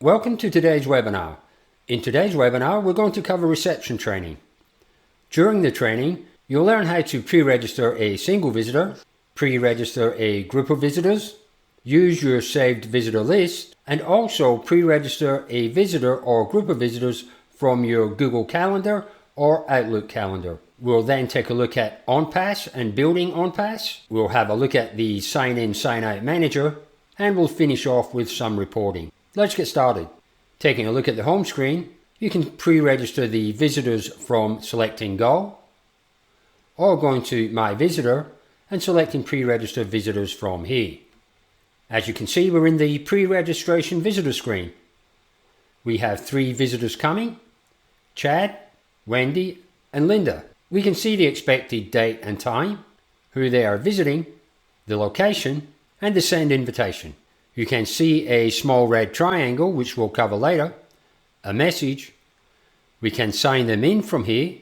Welcome to today's webinar. In today's webinar, we're going to cover reception training. During the training, you'll learn how to pre-register a single visitor, pre-register a group of visitors, use your saved visitor list, and also pre-register a visitor or group of visitors from your Google Calendar or Outlook calendar. We'll then take a look at OnPass and building OnPass. We'll have a look at the Sign In, Sign Out Manager, and we'll finish off with some reporting. Let's get started. Taking a look at the home screen, you can pre-register the visitors from selecting Go, or going to My Visitor and selecting pre-register visitors from here. As you can see, we're in the pre-registration visitor screen. We have 3 visitors coming: Chad, Wendy, and Linda. We can see the expected date and time, who they are visiting, the location, and the send invitation. You can see a small red triangle, which we'll cover later, a message. We can sign them in from here,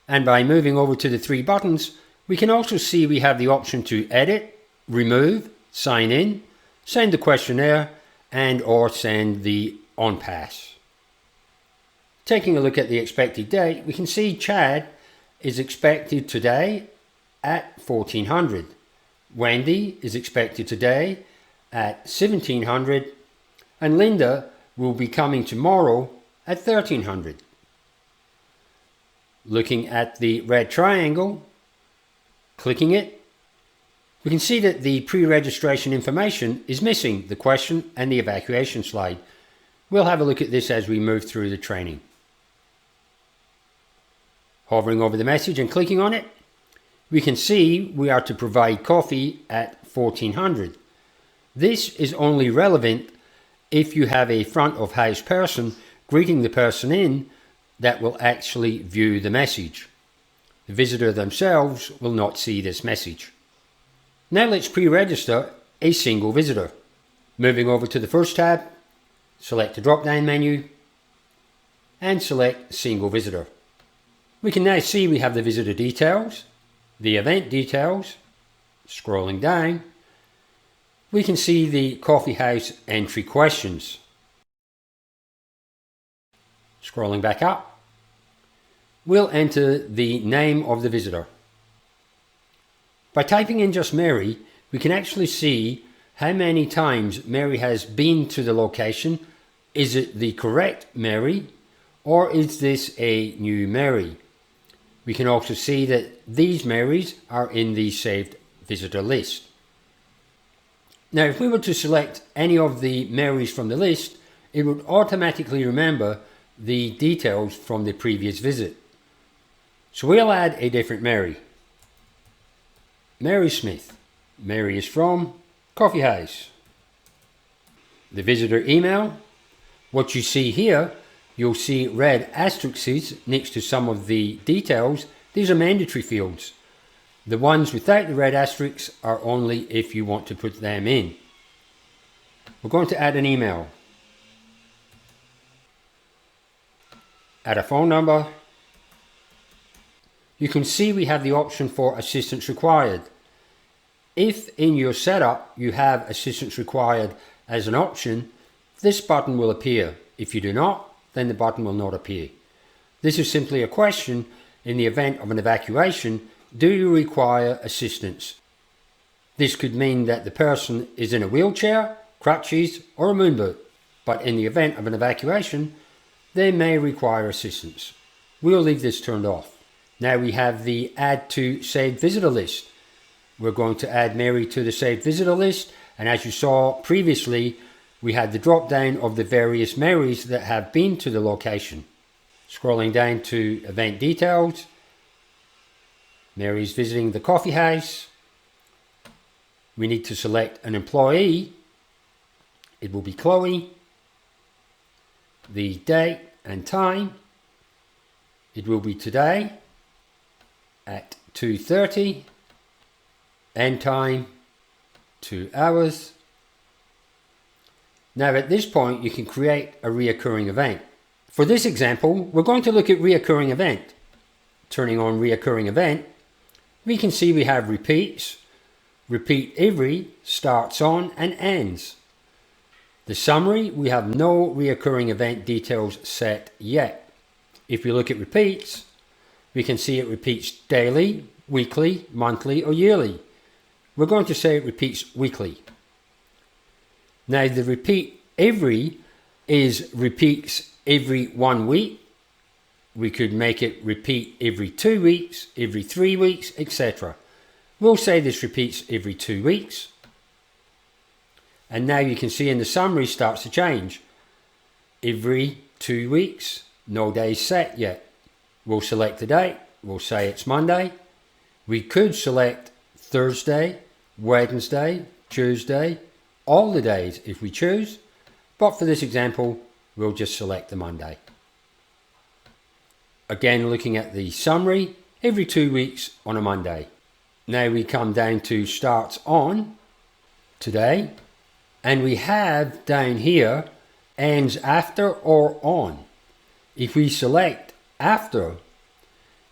and by moving over to the 3 buttons, we can also see we have the option to edit, remove, sign in, send the questionnaire, and or send the OnPass. Taking a look at the expected date, we can see Chad is expected today at 1400. Wendy is expected today at 1700, and Linda will be coming tomorrow at 1300. Looking at the red triangle, clicking it, we can see that the pre-registration information is missing the question and the evacuation slide. We'll have a look at this as we move through the training. Hovering over the message and clicking on it, we can see we are to provide coffee at 1400. This is only relevant if you have a front of house person greeting the person in that will actually view the message. The visitor themselves will not see this message. Now let's pre-register a single visitor. Moving over to the first tab, select the drop-down menu and select single visitor. We can now see we have the visitor details, the event details. Scrolling down, we can see the coffee house entry questions. Scrolling back up, we'll enter the name of the visitor. By typing in just Mary, we can actually see how many times Mary has been to the location. Is it the correct Mary, or is this a new Mary? We can also see that these Marys are in the saved visitor list. Now, if we were to select any of the Marys from the list, it would automatically remember the details from the previous visit. So we'll add a different Mary. Mary Smith. Mary is from Coffee House. The visitor email. What you see here, you'll see red asterisks next to some of the details. These are mandatory fields. The ones without the red asterisks are only if you want to put them in. We're going to add an email. Add a phone number. You can see we have the option for assistance required. If in your setup you have assistance required as an option, this button will appear. If you do not, then the button will not appear. This is simply a question in the event of an evacuation. Do you require assistance? This could mean that the person is in a wheelchair, crutches, or a moon boot, but in the event of an evacuation, they may require assistance. We'll leave this turned off. Now we have the Add to Saved Visitor list. We're going to add Mary to the Saved Visitor list, and as you saw previously, we had the drop down of the various Marys that have been to the location. Scrolling down to event details, Mary's visiting the coffee house. We need to select an employee. It will be Chloe. The date and time. It will be today at 2:30. End time 2 hours. Now at this point you can create a reoccurring event. For this example, we're going to look at reoccurring event. Turning on reoccurring event, we can see we have repeats. Repeat every starts on and ends. The summary, we have no reoccurring event details set yet. If we look at repeats, we can see it repeats daily, weekly, monthly, or yearly. We're going to say it repeats weekly. Now the repeat every is repeats every 1 week. We could make it repeat every 2 weeks, every 3 weeks, etc. We'll say this repeats every 2 weeks. And now you can see in the summary starts to change. Every 2 weeks, no days set yet. We'll select the date. We'll say it's Monday. We could select Thursday, Wednesday, Tuesday, all the days if we choose. But for this example, we'll just select the Monday. Again, looking at the summary, every 2 weeks on a Monday. Now we come down to starts on today. And we have down here ends after or on. If we select after,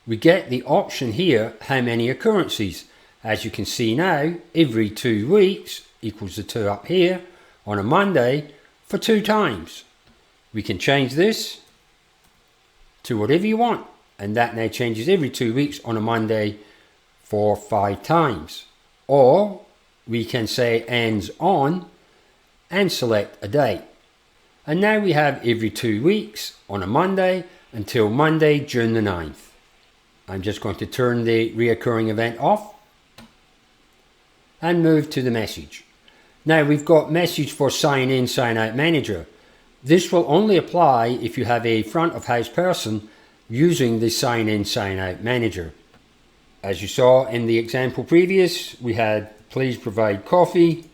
we get the option here, how many occurrences. As you can see now, every 2 weeks equals the 2 up here on a Monday for 2 times. We can change this to whatever you want. And that now changes every 2 weeks on a Monday for 5 times. Or we can say ends on and select a date. And now we have every 2 weeks on a Monday until Monday, June the 9th. I'm just going to turn the reoccurring event off and move to the message. Now we've got message for sign in, sign out manager. This will only apply if you have a front of house person using the sign in, sign out manager. As you saw in the example previous, we had please provide coffee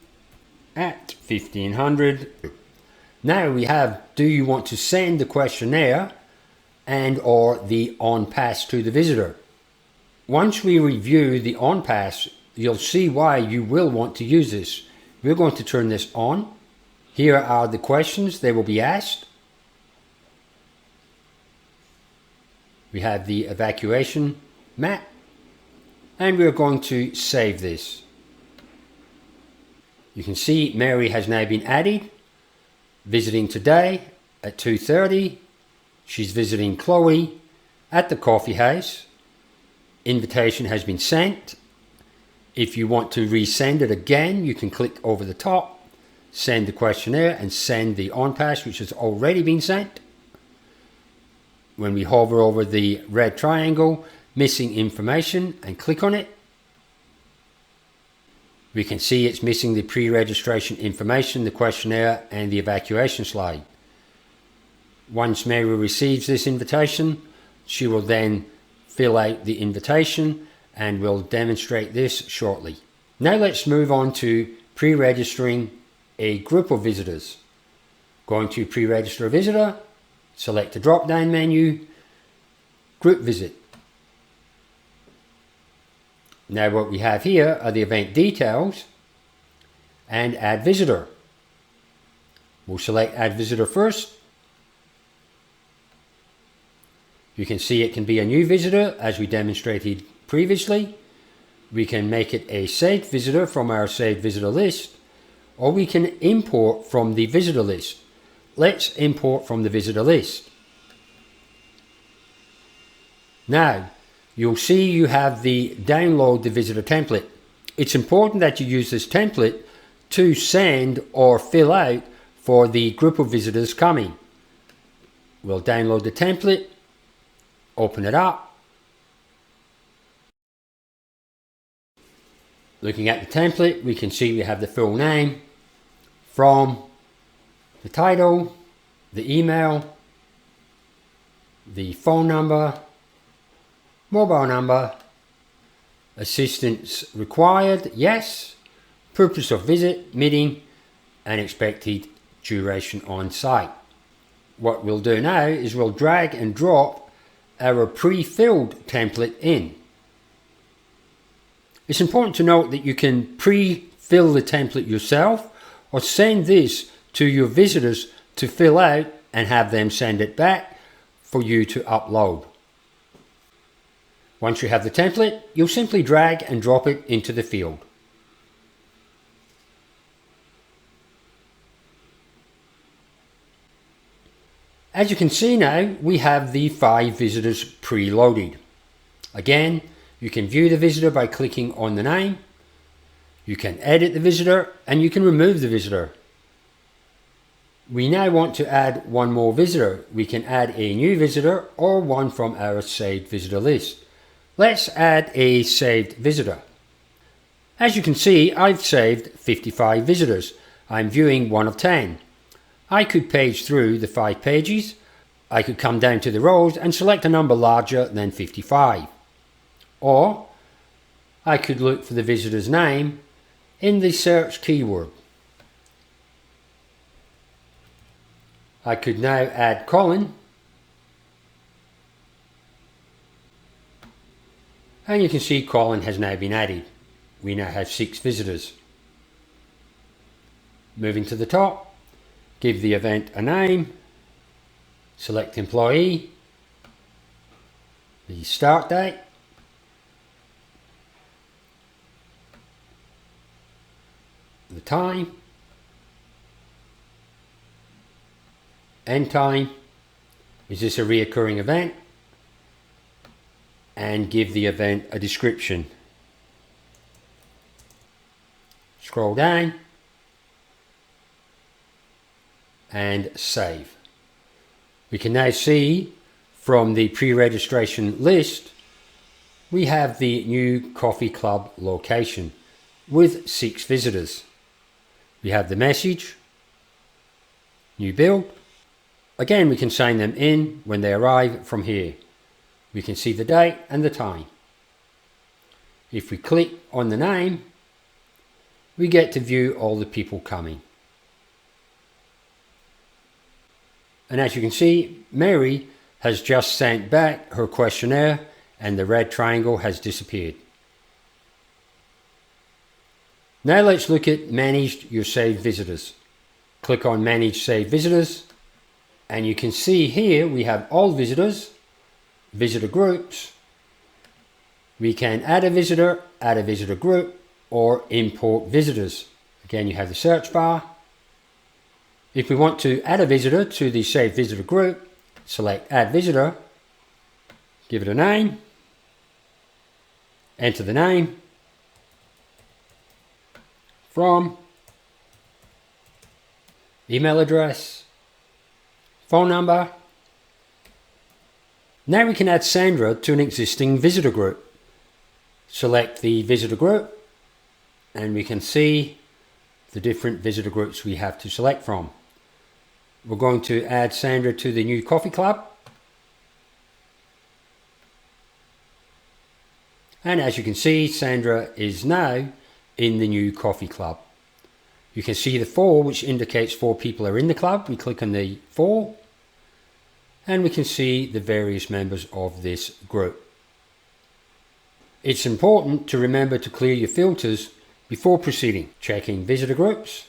at 1500. Now we have, do you want to send the questionnaire and or the on pass to the visitor? Once we review the on pass, you'll see why you will want to use this. We're going to turn this on. Here are the questions they will be asked. We have the evacuation map, and we're going to save this. You can see Mary has now been added, visiting today at 2:30. She's visiting Chloe at the coffee house. Invitation has been sent. If you want to resend it again, you can click over the top, send the questionnaire and send the on pass, which has already been sent. When we hover over the red triangle, missing information, and click on it, we can see it's missing the pre-registration information, the questionnaire, and the evacuation slide. Once Mary receives this invitation, she will then fill out the invitation, and we'll demonstrate this shortly. Now let's move on to pre-registering a group of visitors. Going to pre-register a visitor, select the drop-down menu, group visit. Now what we have here are the event details and add visitor. We'll select add visitor first. You can see it can be a new visitor as we demonstrated previously. We can make it a saved visitor from our saved visitor list, or we can import from the visitor list. Let's import from the visitor list. Now, you'll see you have the download the visitor template. It's important that you use this template to send or fill out for the group of visitors coming. We'll download the template, open it up. Looking at the template, we can see we have the full name, from, the title, the email, the phone number, mobile number, assistance required, yes, purpose of visit, meeting, and expected duration on site. What we'll do now is we'll drag and drop our pre-filled template in. It's important to note that you can pre-fill the template yourself or send this to your visitors to fill out and have them send it back for you to upload. Once you have the template, you'll simply drag and drop it into the field. As you can see now, we have the 5 visitors preloaded. Again, you can view the visitor by clicking on the name. You can edit the visitor and you can remove the visitor. We now want to add one more visitor. We can add a new visitor or one from our saved visitor list. Let's add a saved visitor. As you can see, I've saved 55 visitors. I'm viewing 1 of 10. I could page through the 5 pages. I could come down to the rows and select a number larger than 55. Or I could look for the visitor's name in the search keyword. I could now add Colin, and you can see Colin has now been added. We now have 6 visitors. Moving to the top, give the event a name, select employee, the start date, the time, end time, is this a reoccurring event, and give the event a description. Scroll down and save. We can now see from the pre-registration list we have the new coffee club location with 6 visitors. We have the message, new build. Again, we can sign them in when they arrive from here. We can see the date and the time. If we click on the name, we get to view all the people coming. And as you can see, Mary has just sent back her questionnaire and the red triangle has disappeared. Now let's look at Manage Your Saved Visitors. Click on Manage Saved Visitors and you can see here we have all visitors, visitor groups. We can add a visitor group, or import visitors. Again, you have the search bar. If we want to add a visitor to the saved visitor group, select Add Visitor, give it a name, enter the name, from, email address, phone number. Now we can add Sandra to an existing visitor group. Select the visitor group and we can see the different visitor groups we have to select from. We're going to add Sandra to the new coffee club. And as you can see, Sandra is now in the new coffee club. You can see the 4, which indicates 4 people are in the club. We click on the 4 and we can see the various members of this group. It's important to remember to clear your filters before proceeding. Checking visitor groups.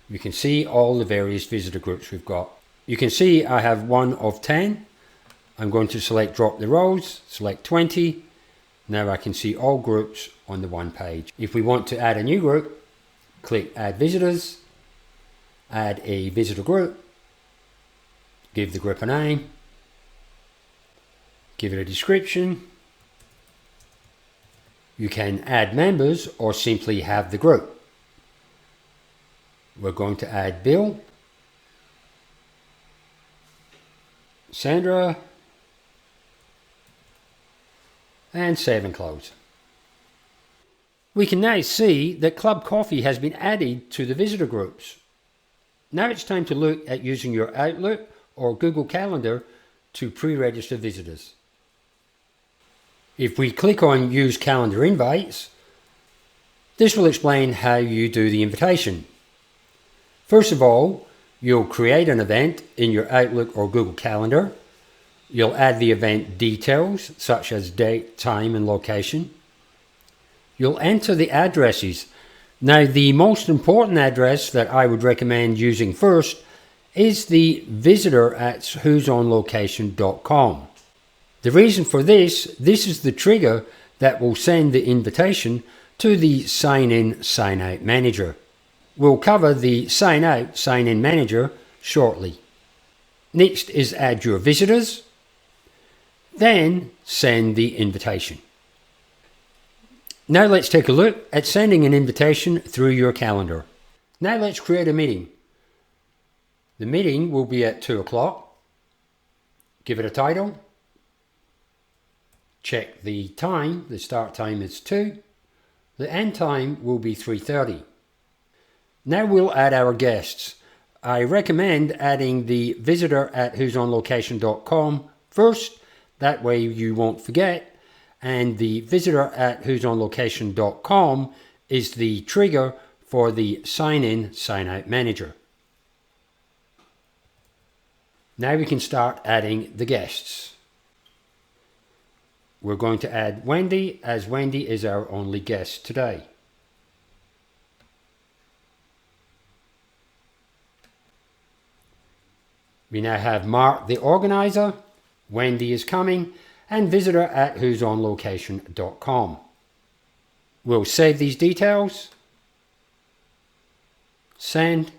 You can see all the various visitor groups we've got. You can see I have 1 of 10. I'm going to select drop the rows, select 20. Now I can see all groups on the one page. If we want to add a new group, click Add Visitors, add a visitor group, give the group a name, give it a description. You can add members or simply have the group. We're going to add Bill, Sandra, and save and close. We can now see that Club Coffee has been added to the visitor groups. Now it's time to look at using your Outlook or Google Calendar to pre-register visitors. If we click on Use Calendar Invites, this will explain how you do the invitation. First of all, you'll create an event in your Outlook or Google Calendar. You'll add the event details such as date, time and location. You'll enter the addresses. Now the most important address that I would recommend using first is the visitor@who'sonlocation.com. The reason for this is the trigger that will send the invitation to the Sign In, Sign Out manager. We'll cover the Sign Out, Sign In manager shortly. Next is add your visitors, then send the invitation. Now let's take a look at sending an invitation through your calendar. Now let's create a meeting. The meeting will be at 2 o'clock. Give it a title. Check the time. The start time is 2. The end time will be 3:30. Now we'll add our guests. I recommend adding the visitor at who'sonlocation.com first. That way you won't forget. And the visitor at who'sonlocation.com is the trigger for the sign-in, sign-out manager. Now we can start adding the guests. We're going to add Wendy, as Wendy is our only guest today. We now have Mark, the organizer, Wendy is coming, and visitor at who'sonlocation.com. We'll save these details, send,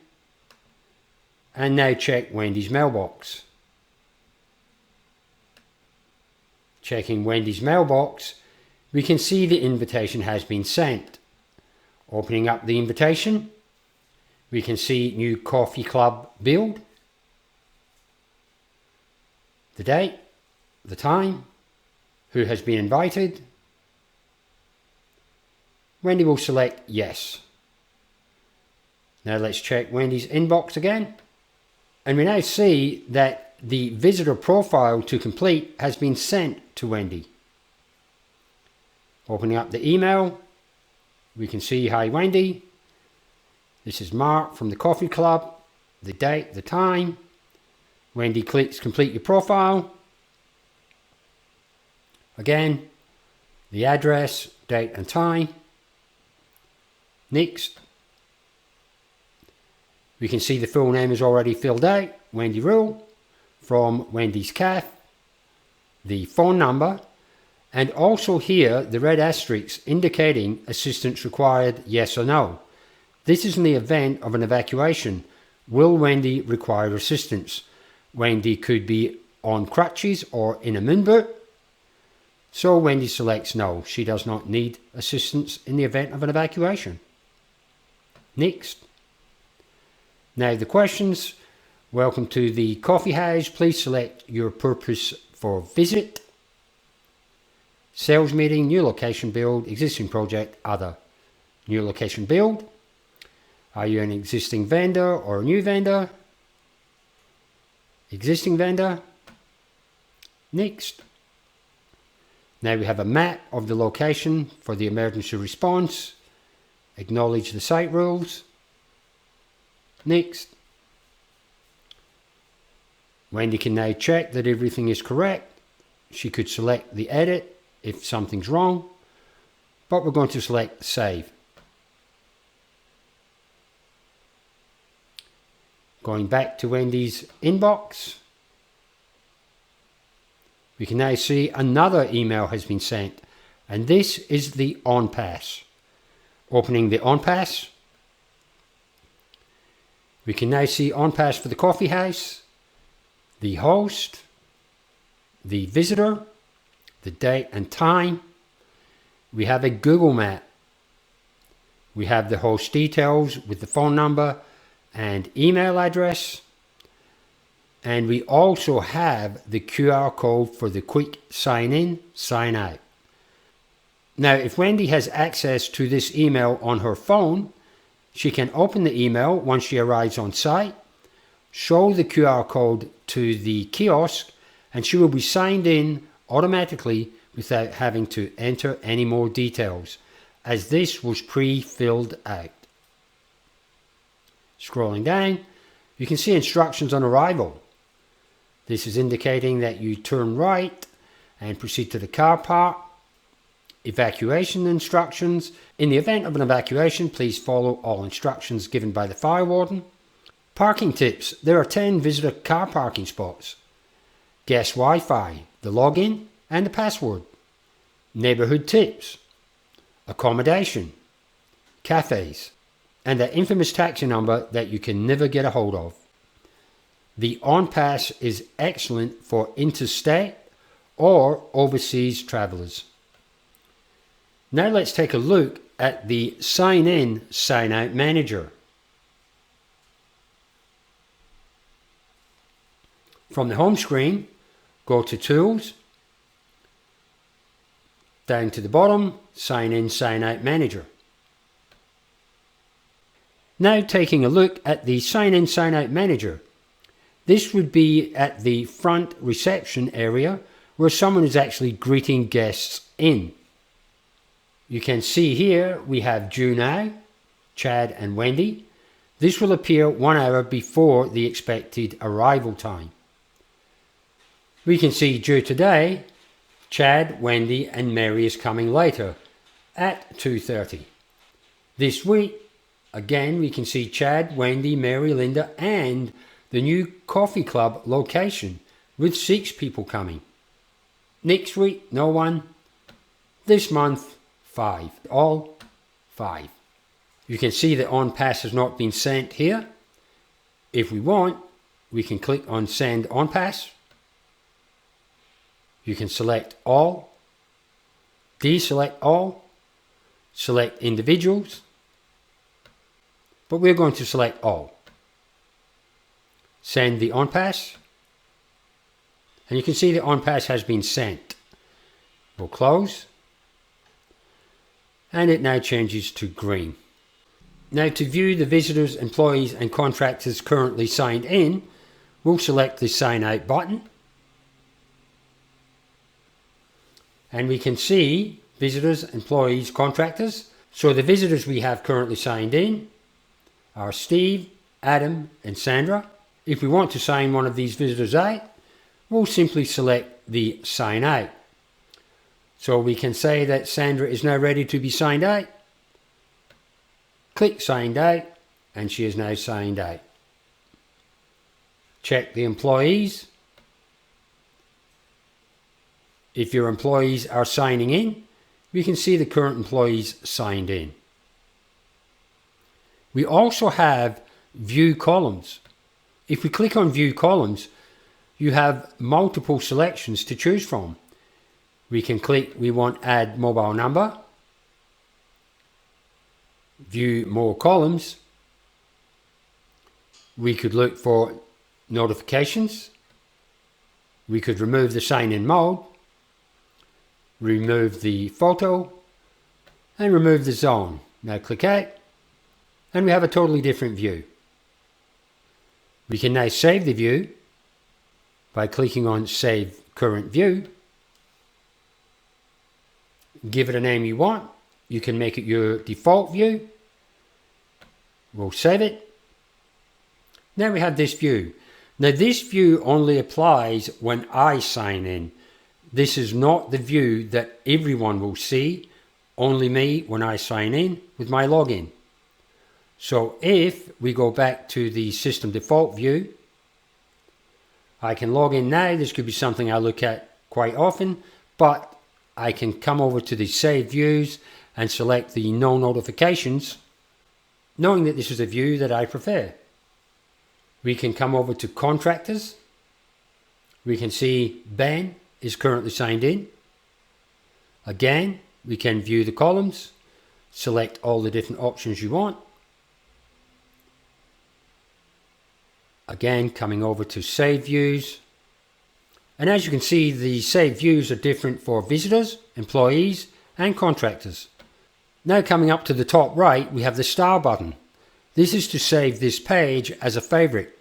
and now check Wendy's mailbox. Checking Wendy's mailbox, we can see the invitation has been sent. Opening up the invitation, we can see new coffee club build, the date, the time, who has been invited. Wendy will select yes. Now let's check Wendy's inbox again. And we now see that the visitor profile to complete has been sent to Wendy. Opening up the email, we can see, hi Wendy, this is Mark from the coffee club, the date, the time. Wendy clicks complete your profile. Again, the address, date and time. Next. We can see the full name is already filled out, Wendy Rule, from Wendy's Cafe, the phone number, and also here the red asterisk indicating assistance required, yes or no. This is in the event of an evacuation. Will Wendy require assistance? Wendy could be on crutches or in a moon boot. So Wendy selects no, she does not need assistance in the event of an evacuation. Next. Now the questions. Welcome to the coffee house. Please select your purpose for visit. Sales meeting, new location build, existing project, other. New location build. Are you an existing vendor or a new vendor? Existing vendor. Next. Now we have a map of the location for the emergency response. Acknowledge the site rules. Next. Wendy can now check that everything is correct. She could select the edit if something's wrong, but we're going to select save. Going back to Wendy's inbox, we can now see another email has been sent, and this is the on-pass. Opening the on-pass, we can now see on-pass for the coffee house, the host, the visitor, the date and time. We have a Google map. We have the host details with the phone number and email address. And we also have the QR code for the quick sign in, sign out. Now, if Wendy has access to this email on her phone, she can open the email once she arrives on site, show the QR code to the kiosk, and she will be signed in automatically without having to enter any more details, as this was pre-filled out. Scrolling down, you can see instructions on arrival. This is indicating that you turn right and proceed to the car park. Evacuation instructions. In the event of an evacuation, please follow all instructions given by the fire warden. Parking tips. There are 10 visitor car parking spots. Guest Wi-Fi, the login and the password. Neighborhood tips. Accommodation. Cafes. And that infamous taxi number that you can never get a hold of. The on-pass is excellent for interstate or overseas travelers. Now let's take a look at the Sign In, Sign Out Manager. From the home screen, go to Tools, down to the bottom, Sign In, Sign Out Manager. Now taking a look at the Sign In, Sign Out Manager. This would be at the front reception area where someone is actually greeting guests in. You can see here we have Due Now, Chad and Wendy. This will appear 1 hour before the expected arrival time. We can see Due Today, Chad, Wendy and Mary is coming later at 2:30. This week, again we can see Chad, Wendy, Mary, Linda and the new coffee club location with 6 people coming. Next week, no one. This month, 5. All 5. You can see the on-pass has not been sent here. If we want, we can click on Send On-Pass. You can select all, deselect all, select individuals, but we're going to select all. Send the on-pass, and you can see the on-pass has been sent. We'll close, and it now changes to green. Now to view the visitors, employees and contractors currently signed in, we'll select the Sign Out button, and we can see visitors, employees, contractors. So the visitors we have currently signed in are Steve, Adam and Sandra. If we want to sign one of these visitors out, we'll simply select the Sign Out. So we can say that Sandra is now ready to be signed out. Click Signed Out and she is now signed out. Check the employees. If your employees are signing in, we can see the current employees signed in. We also have View Columns. If we click on View Columns, you have multiple selections to choose from. We can click, we want Add Mobile Number, View More Columns. We could look for notifications. We could remove the sign-in mode, remove the photo, and remove the zone. Now click out, and we have a totally different view. We can now save the view by clicking on Save Current View. Give it a name you want. You can make it your default view. We'll save it. Now we have this view. Now this view only applies when I sign in. This is not the view that everyone will see, only me when I sign in with my login. So if we go back to the system default view, I can log in now. This could be something I look at quite often, but I can come over to the Save Views and select the No Notifications, knowing that this is a view that I prefer. We can come over to Contractors. We can see Ben is currently signed in. Again, we can view the columns, select all the different options you want. Again, coming over to Save Views. And as you can see, the Save Views are different for visitors, employees, and contractors. Now coming up to the top right, we have the star button. This is to save this page as a favorite.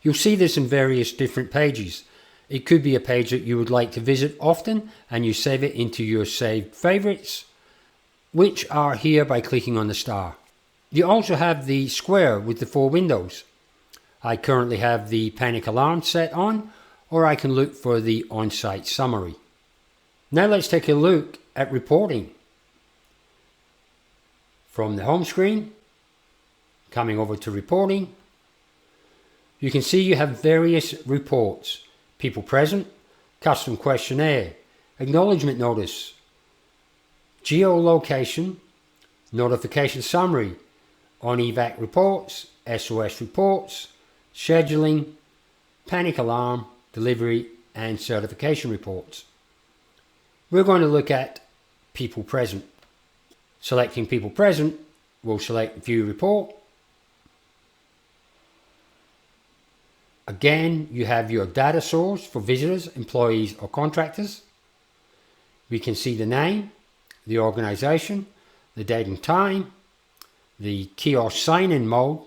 You'll see this in various different pages. It could be a page that you would like to visit often, and you save it into your saved favorites, which are here by clicking on the star. You also have the square with the 4 windows. I currently have the panic alarm set on, or I can look for the on-site summary. Now let's take a look at reporting. From the home screen, coming over to reporting, you can see you have various reports. People present, custom questionnaire, acknowledgement notice, geolocation, notification summary, on evac reports, SOS reports, scheduling, panic alarm, delivery and certification reports. We're going to look at people present. Selecting people present, we'll select view report. Again, you have your data source for visitors, employees or contractors. We can see the name, the organisation, the date and time, the kiosk sign-in mode,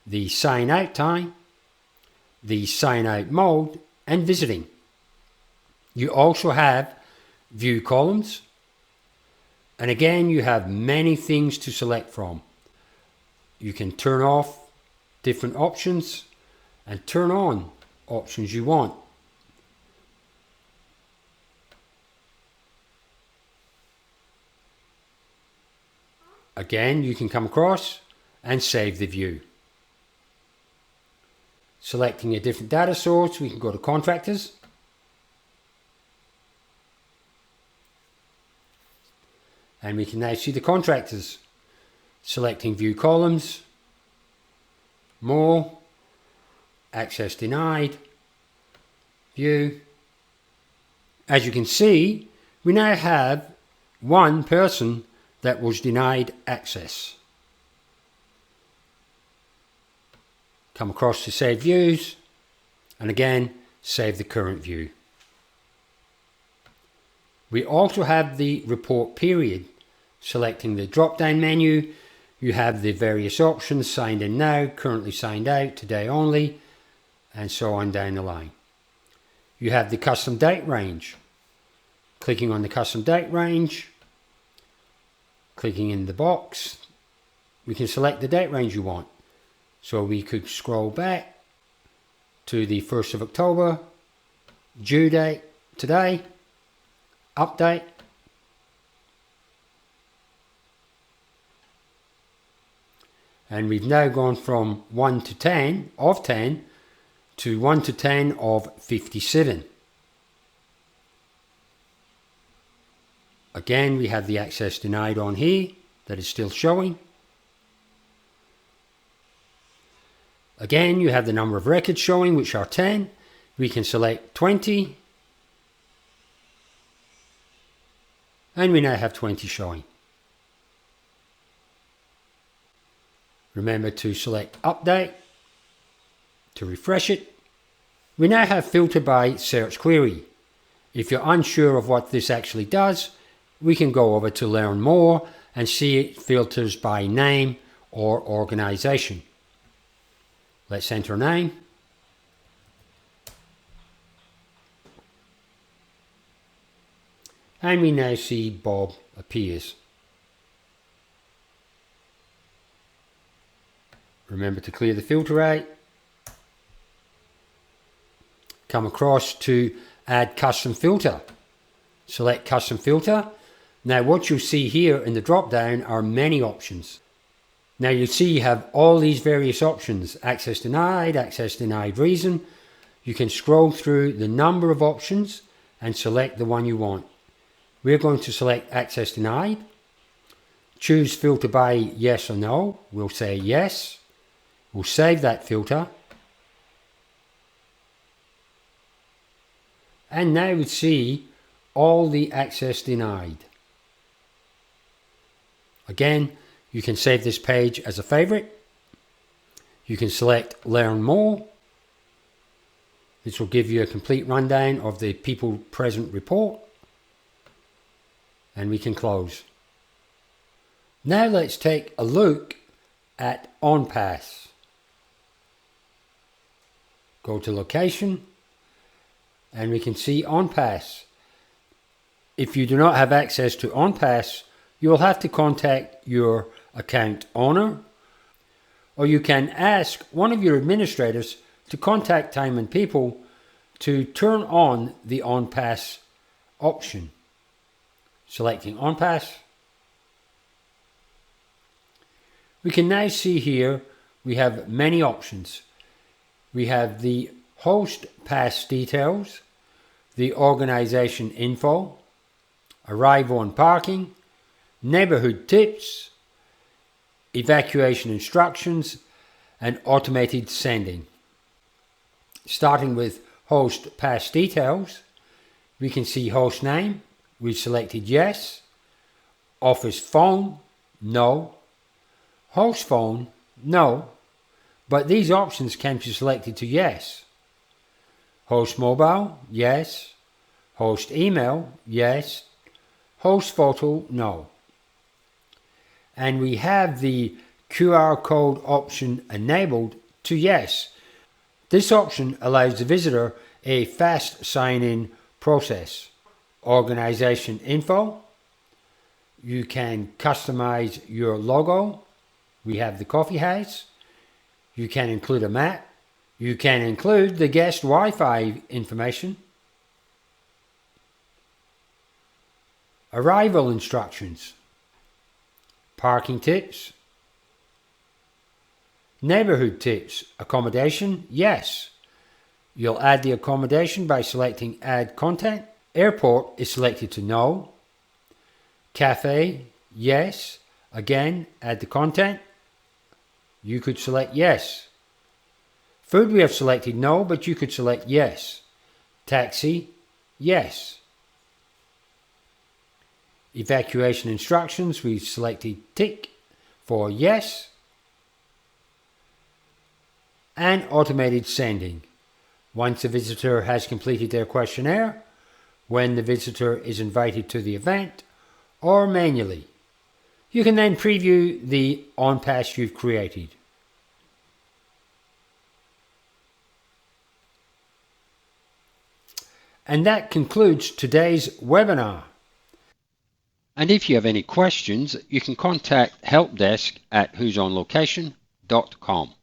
the sign-out time, the sign-out mode and visiting. You also have view columns, and again you have many things to select from. You can turn off different options and turn on options you want. Again, you can come across and save the view. Selecting a different data source, we can go to contractors. And we can now see the contractors. Selecting view columns, more, access denied, view. As you can see, we now have one person that was denied access. Come across to save views, and again, save the current view. We also have the report period. Selecting the drop-down menu, you have the various options: signed in now, currently signed out, today only, and so on down the line. You have the custom date range. Clicking on the custom date range, clicking in the box, we can select the date range you want. So we could scroll back to the 1st of October, due date today, update, and we've now gone from 1 to 10 of 10 to 1 to 10 of 57. Again, we have the access denied on here that is still showing. Again, you have the number of records showing, which are 10. We can select 20. And we now have 20 showing. Remember to select update to refresh it. We now have filter by search query. If you're unsure of what this actually does, we can go over to learn more and see it filters by name or organization. Let's enter a name. And we now see Bob appears. Remember to clear the filter out. Come across to add custom filter. Select custom filter. Now what you'll see here in the drop down are many options. Now you see you have all these various options: access denied reason. You can scroll through the number of options and select the one you want. We're going to select access denied. Choose filter by yes or no. We'll say yes. We'll save that filter. And now we see all the access denied. Again, you can save this page as a favorite. You can select learn more. This will give you a complete rundown of the people present report. And we can close. Now let's take a look at OnPass. Go to location and we can see OnPass. If you do not have access to OnPass, you'll have to contact your account owner, or you can ask one of your administrators to contact Time and People to turn on the OnPass option. Selecting OnPass. We can now see here we have many options. We have the host pass details, the organization info, arrival and parking, neighborhood tips, evacuation instructions, and automated sending. Starting with host pass details, we can see host name, we've selected yes, office phone, no, host phone, no, but these options can be selected to yes. Host mobile, yes, host email, yes, host photo, no. And we have the QR code option enabled to yes. This option allows the visitor a fast sign-in process. Organization info. You can customize your logo. We have the coffee house. You can include a map. You can include the guest Wi-Fi information. Arrival instructions. Parking tips. Neighborhood tips. Accommodation, yes. You'll add the accommodation by selecting Add Content. Airport is selected to no. Cafe, yes. Again, add the content. You could select yes. Food we have selected no, but you could select yes. Taxi, yes. Evacuation instructions, we've selected tick for yes. And automated sending. Once the visitor has completed their questionnaire, when the visitor is invited to the event, or manually. You can then preview the on-pass you've created. And that concludes today's webinar. And if you have any questions, you can contact helpdesk@whosonlocation.com.